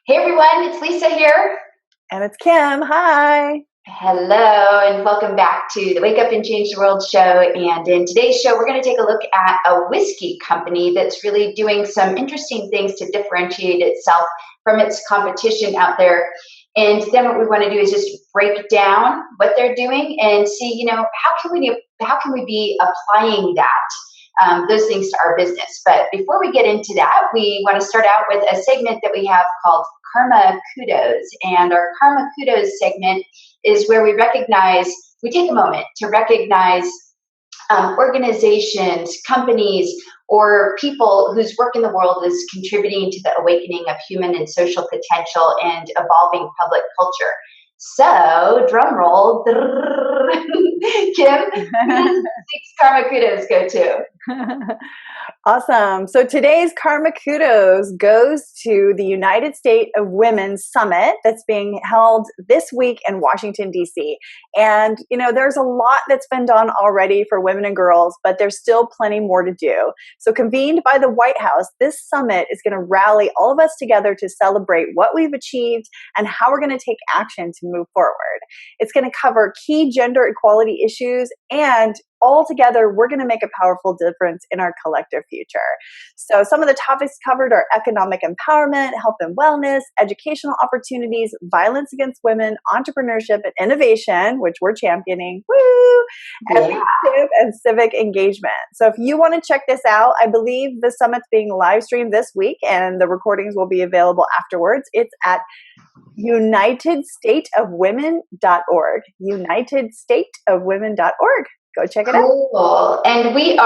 Hey everyone, it's Lisa here. And it's Kim. Hi. Hello, and welcome back to the Wake Up and Change the World show. And in today's show, we're going to take a look at a whiskey company that's really doing some interesting things to differentiate itself from its competition out there. And then what we want to do is just break down what they're doing and see, how can we be applying those things to our business. But before we get into that, we want to start out with a segment that we have called Karma Kudos. And our Karma Kudos segment is where we take a moment to recognize organizations, companies, or people whose work in the world is contributing to the awakening of human and social potential and evolving public culture. So, drum roll. Kim, who does these Karma Kudos go to? Awesome. So today's Karma Kudos goes to the United States of Women Summit that's being held this week in Washington, D.C. And, there's a lot that's been done already for women and girls, but there's still plenty more to do. So convened by the White House, this summit is going to rally all of us together to celebrate what we've achieved and how we're going to take action to move forward. It's going to cover key gender equality issues, and all together, we're going to make a powerful difference in our collective future. So some of the topics covered are economic empowerment, health and wellness, educational opportunities, violence against women, entrepreneurship and innovation, which we're championing, and civic engagement. So if you want to check this out, I believe the summit's being live streamed this week and the recordings will be available afterwards. It's at unitedstateofwomen.org, unitedstateofwomen.org. Go check it out. Cool. And we've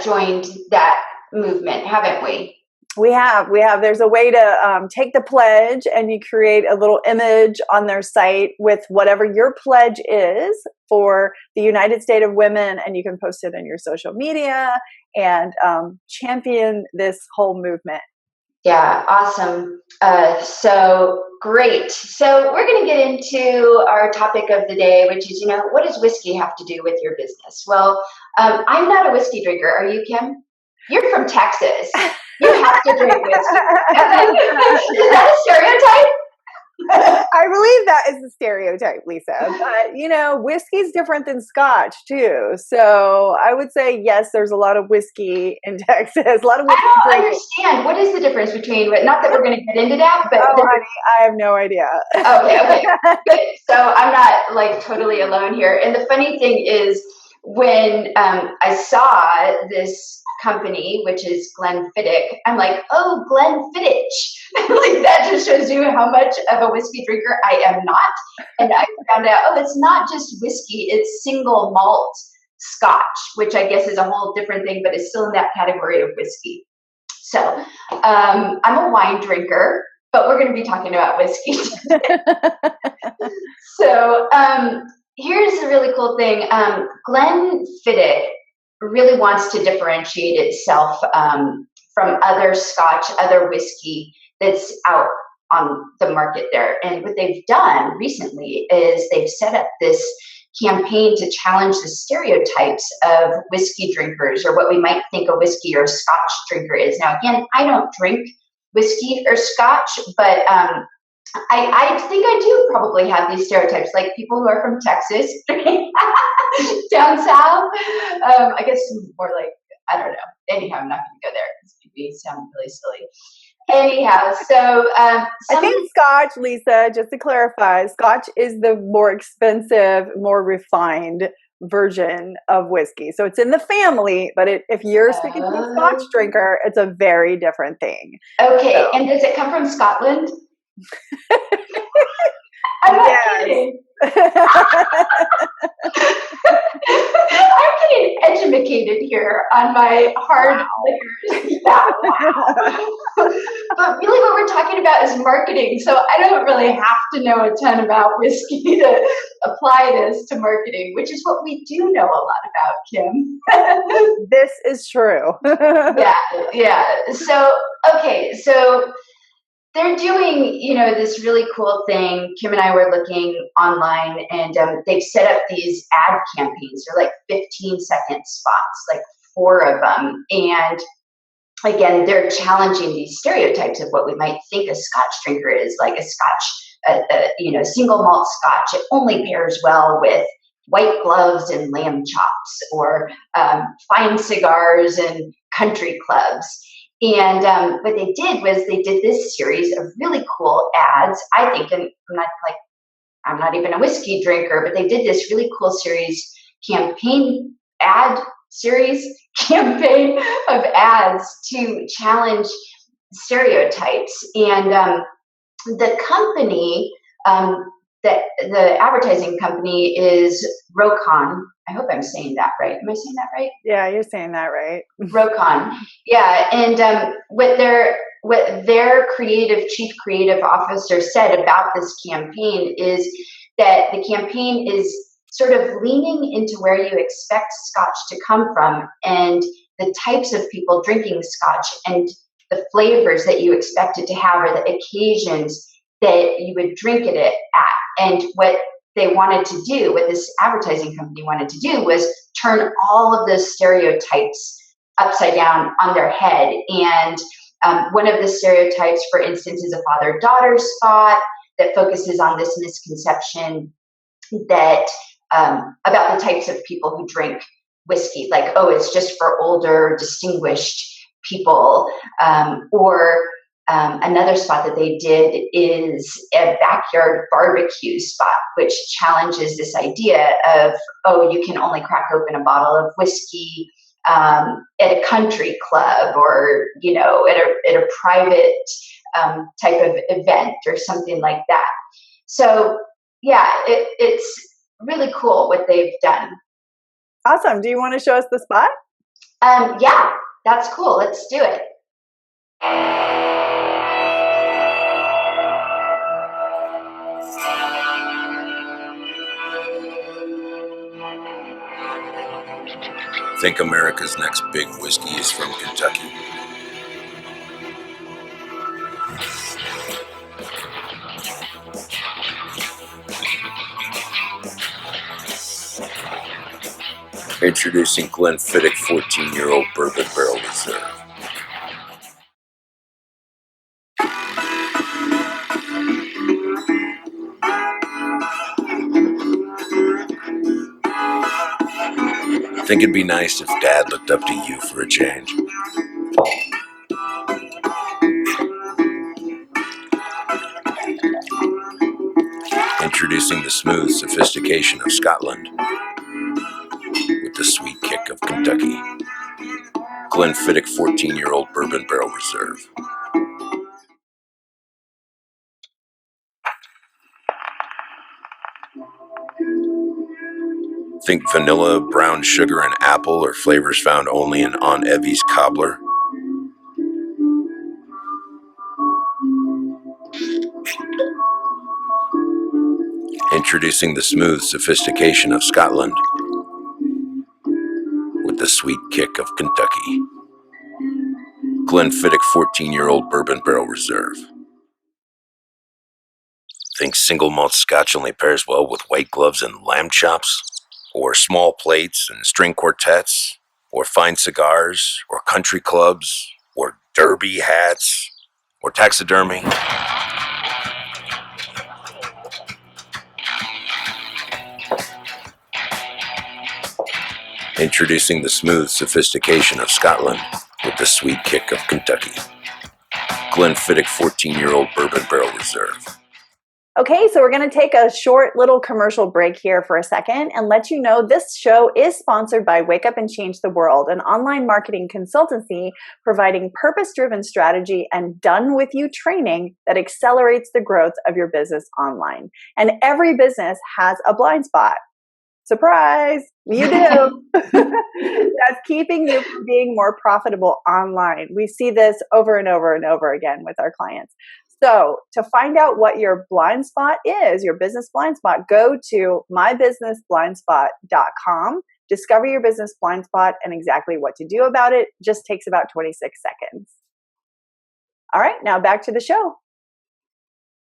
joined that movement, haven't we? We have. There's a way to take the pledge, and you create a little image on their site with whatever your pledge is for the United States of Women, and you can post it in your social media and champion this whole movement. Yeah, awesome. So great. So we're going to get into our topic of the day, which is, what does whiskey have to do with your business? Well, I'm not a whiskey drinker. Are you, Kim? You're from Texas. You have to drink whiskey. Is that a stereotype? I believe that is the stereotype, Lisa. But, whiskey's different than Scotch, too. So I would say, yes, there's a lot of whiskey in Texas. A lot of whiskey I don't drinking. understand. What is the difference between, not that we're going to get into that, but. Oh, honey, I have no idea. Okay. Good. So I'm not totally alone here. And the funny thing is, when I saw this company, which is Glenfiddich, I'm like, oh, Glenfiddich. That just shows you how much of a whiskey drinker I am not. And I found out, it's not just whiskey, it's single malt Scotch, which I guess is a whole different thing, but is still in that category of whiskey. So I'm a wine drinker, but we're going to be talking about whiskey today. So here's the really cool thing. Glenfiddich really wants to differentiate itself from other Scotch, other whiskey that's out on the market there. And what they've done recently is they've set up this campaign to challenge the stereotypes of whiskey drinkers, or what we might think a whiskey or Scotch drinker is. Now, again, I don't drink whiskey or Scotch, but I think I do probably have these stereotypes, like people who are from Texas, down south. I guess more like, I don't know. Anyhow, I'm not going to go there because it would sound really silly. Anyhow, so I think Scotch, Lisa, just to clarify, Scotch is the more expensive, more refined version of whiskey. So it's in the family, but if you're speaking to a Scotch drinker, it's a very different thing. Okay, so. And does it come from Scotland? I'm not kidding. I'm getting educated here on my hard liquors. Wow. But really what we're talking about is marketing. So I don't really have to know a ton about whiskey to apply this to marketing, which is what we do know a lot about, Kim. This is true. Yeah. So they're doing, this really cool thing. Kim and I were looking online, and they've set up these ad campaigns. They're like 15-second spots, like 4 of them. And again, they're challenging these stereotypes of what we might think a Scotch drinker is, like a Scotch, single malt Scotch. It only pairs well with white gloves and lamb chops, or fine cigars and country clubs. And what they did was they did this series of really cool ads. I think, and I'm not even a whiskey drinker, but they did this really cool series campaign ad series campaign of ads to challenge stereotypes. And the company, that the advertising company is Rokon. I hope I'm saying that right. Am I saying that right? Yeah, you're saying that right. Rokon. Yeah. And what their chief creative officer said about this campaign is that the campaign is sort of leaning into where you expect Scotch to come from, and the types of people drinking Scotch, and the flavors that you expect it to have, or the occasions that you would drink it at. And what they wanted to do, what this advertising company wanted to do, was turn all of those stereotypes upside down on their head. And one of the stereotypes, for instance, is a father-daughter spot that focuses on this misconception that about the types of people who drink whiskey, like, oh, it's just for older, distinguished people. Or another spot that they did is a backyard barbecue spot, which challenges this idea of, oh, you can only crack open a bottle of whiskey at a country club, or at a private type of event or something like that. So yeah, it's really cool what they've done. Awesome. Do you want to show us the spot? Yeah, that's cool. Let's do it. Think America's next big whiskey is from Kentucky? Introducing Glenfiddich 14-year-old Bourbon Barrel Reserve. Think it'd be nice if Dad looked up to you for a change? Introducing the smooth sophistication of Scotland with the sweet kick of Kentucky. Glenfiddich 14-year-old Bourbon Barrel Reserve. Think vanilla, brown sugar, and apple, or flavors found only in Aunt Evie's cobbler? Introducing the smooth sophistication of Scotland with the sweet kick of Kentucky. Glenfiddich 14-year-old Bourbon Barrel Reserve. Think single malt Scotch only pairs well with white gloves and lamb chops, or small plates and string quartets, or fine cigars, or country clubs, or derby hats, or taxidermy? Introducing the smooth sophistication of Scotland with the sweet kick of Kentucky. Glenfiddich 14-year-old Bourbon Barrel Reserve. Okay, so we're going to take a short little commercial break here for a second and let you know this show is sponsored by Wake Up and Change the World, an online marketing consultancy providing purpose-driven strategy and done-with-you training that accelerates the growth of your business online. And every business has a blind spot. Surprise! You do. That's keeping you from being more profitable online. We see this over and over and over again with our clients. So to find out what your blind spot is, your business blind spot, go to mybusinessblindspot.com, discover your business blind spot and exactly what to do about it. Just takes about 26 seconds. All right, now back to the show.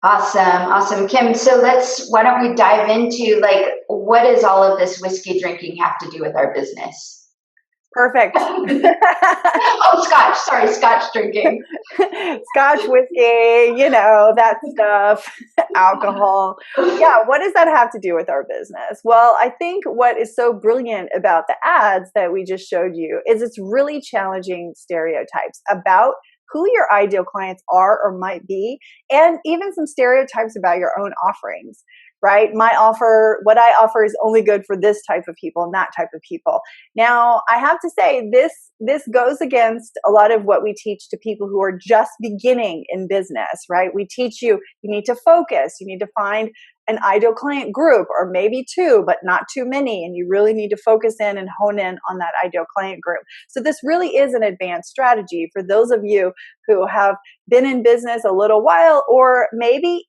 Awesome, Kim. So why don't we dive into, like, what does all of this whiskey drinking have to do with our business? Perfect. Oh, Scotch. Sorry, Scotch drinking. Scotch whiskey, that stuff, alcohol. Yeah, what does that have to do with our business? Well, I think what is so brilliant about the ads that we just showed you is it's really challenging stereotypes about who your ideal clients are or might be, and even some stereotypes about your own offerings. Right? What I offer is only good for this type of people and that type of people. Now, I have to say this goes against a lot of what we teach to people who are just beginning in business, right? We teach you need to focus, you need to find an ideal client group or maybe two, but not too many. And you really need to focus in and hone in on that ideal client group. So this really is an advanced strategy for those of you who have been in business a little while, or maybe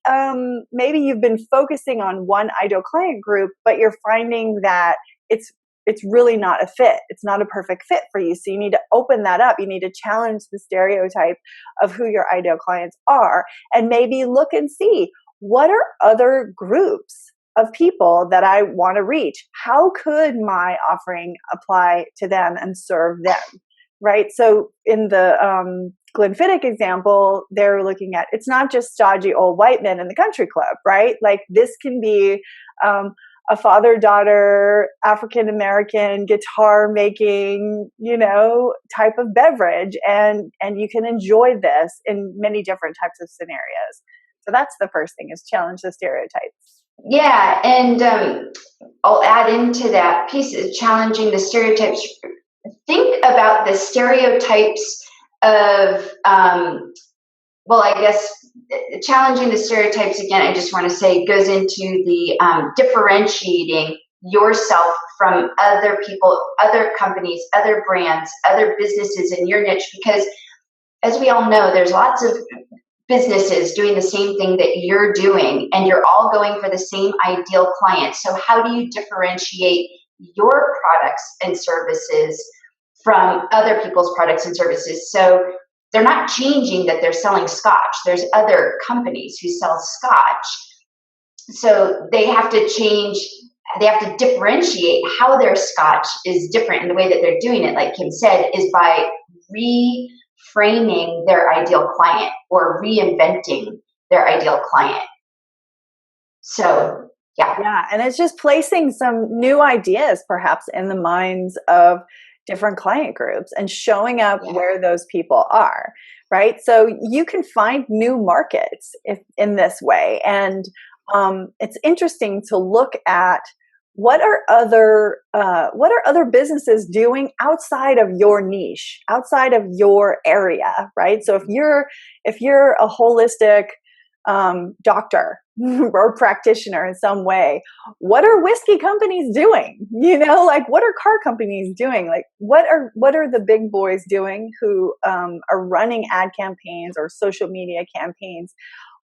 you've been focusing on one ideal client group, but you're finding that it's really not a fit. It's not a perfect fit for you. So you need to open that up. You need to challenge the stereotype of who your ideal clients are, and maybe look and see, what are other groups of people that I want to reach? How could my offering apply to them and serve them? Right. So in the Glenfiddich example, they're looking at, it's not just stodgy old white men in the country club, right? Like this can be a father-daughter, African-American guitar making, type of beverage. And you can enjoy this in many different types of scenarios. So that's the first thing, is challenge the stereotypes. Yeah. And I'll add into that piece of challenging the stereotypes. Think about the stereotypes of, I guess challenging the stereotypes again, I just want to say goes into the differentiating yourself from other people, other companies, other brands, other businesses in your niche, because as we all know, there's lots of businesses doing the same thing that you're doing, and you're all going for the same ideal client. So how do you differentiate your products and services from other people's products and services? So they're not changing that they're selling Scotch. There's other companies who sell Scotch. So they have to change, they have to differentiate how their Scotch is different. And the way that they're doing it, like Kim said, is by reframing their ideal client or reinventing their ideal client. So, yeah. Yeah. And it's just placing some new ideas perhaps in the minds of different client groups and showing up where those people are, right? So you can find new markets in this way. And it's interesting to look at what are other businesses doing outside of your niche, outside of your area, right? So if you're a holistic doctor or practitioner in some way, what are whiskey companies doing? Like what are car companies doing? Like what are the big boys doing who are running ad campaigns or social media campaigns?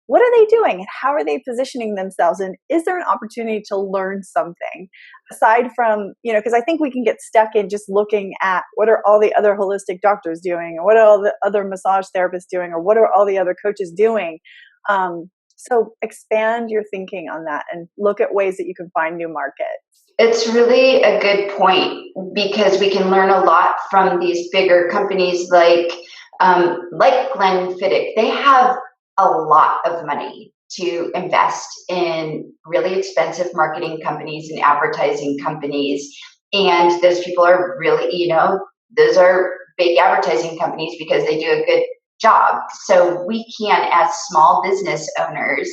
What are they doing and how are they positioning themselves? And is there an opportunity to learn something aside from, because I think we can get stuck in just looking at what are all the other holistic doctors doing, or what are all the other massage therapists doing, or what are all the other coaches doing? So expand your thinking on that and look at ways that you can find new markets. It's really a good point, because we can learn a lot from these bigger companies like Glenfiddich. They have a lot of money to invest in really expensive marketing companies and advertising companies. And those people are really, those are big advertising companies because they do a good job. So we can, as small business owners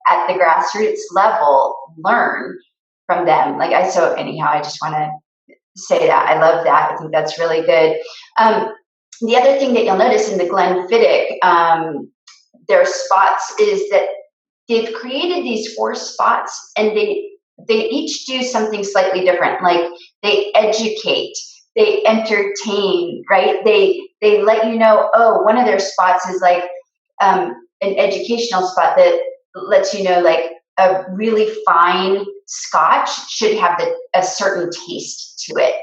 at the grassroots level, learn from them. Anyhow, I just want to say that. I love that. I think that's really good. The other thing that you'll notice in the Glenfiddich, their spots is that they've created these 4 spots, and they each do something slightly different. Like they educate, they entertain, right? They let you know, one of their spots is like an educational spot that lets you know, like a really fine Scotch should have a certain taste to it.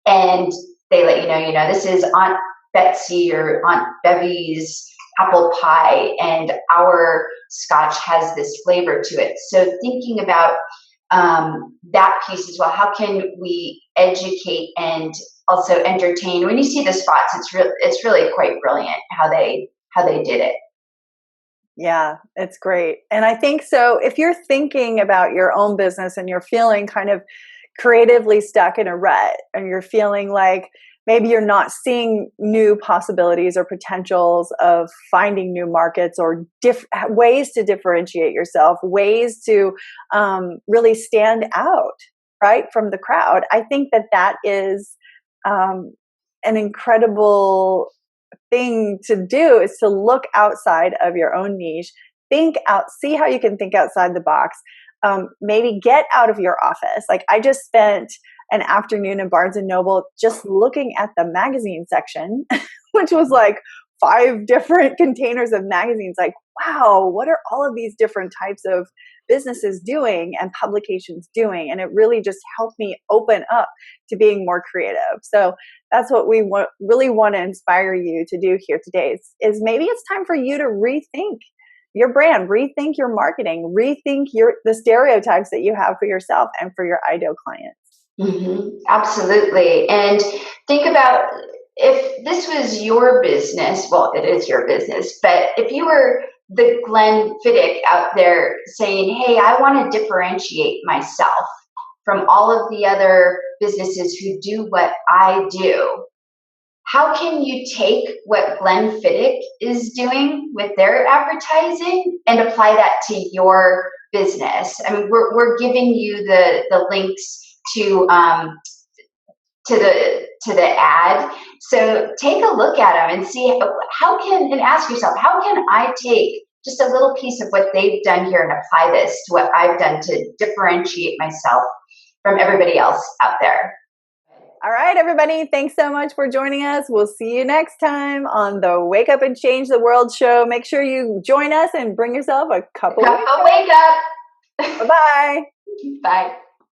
And they let you know, this is Aunt Betsy or Aunt Bevy's apple pie, and our Scotch has this flavor to it. So thinking about that piece as well. How can we educate and also entertain? When you see the spots, it's really quite brilliant how they did it. Yeah, it's great. And I think so if you're thinking about your own business and you're feeling kind of creatively stuck in a rut and you're feeling like maybe you're not seeing new possibilities or potentials of finding new markets or ways to differentiate yourself, ways to really stand out, right, from the crowd, I think that is an incredible thing to do, is to look outside of your own niche, see how you can think outside the box. Maybe get out of your office. Like I just spent an afternoon in Barnes and Noble just looking at the magazine section, which was like 5 different containers of magazines. Like, wow, what are all of these different types of businesses doing and publications doing? And it really just helped me open up to being more creative. So that's what we really want to inspire you to do here today is maybe it's time for you to rethink your brand, rethink your marketing, rethink the stereotypes that you have for yourself and for your ideal clients. Mm-hmm. Absolutely. And think about if this was your business, well, it is your business, but if you were the Glenn Fiddick out there saying, hey, I want to differentiate myself from all of the other businesses who do what I do, how can you take what Glenn Fiddick is doing with their advertising and apply that to your business? I mean, we're giving you the links to the ad. So take a look at them and see and ask yourself, how can I take just a little piece of what they've done here and apply this to what I've done to differentiate myself from everybody else out there? All right, everybody. Thanks so much for joining us. We'll see you next time on the Wake Up and Change the World show. Make sure you join us and bring yourself a cup of wake up. Wake up. Bye-bye. Bye.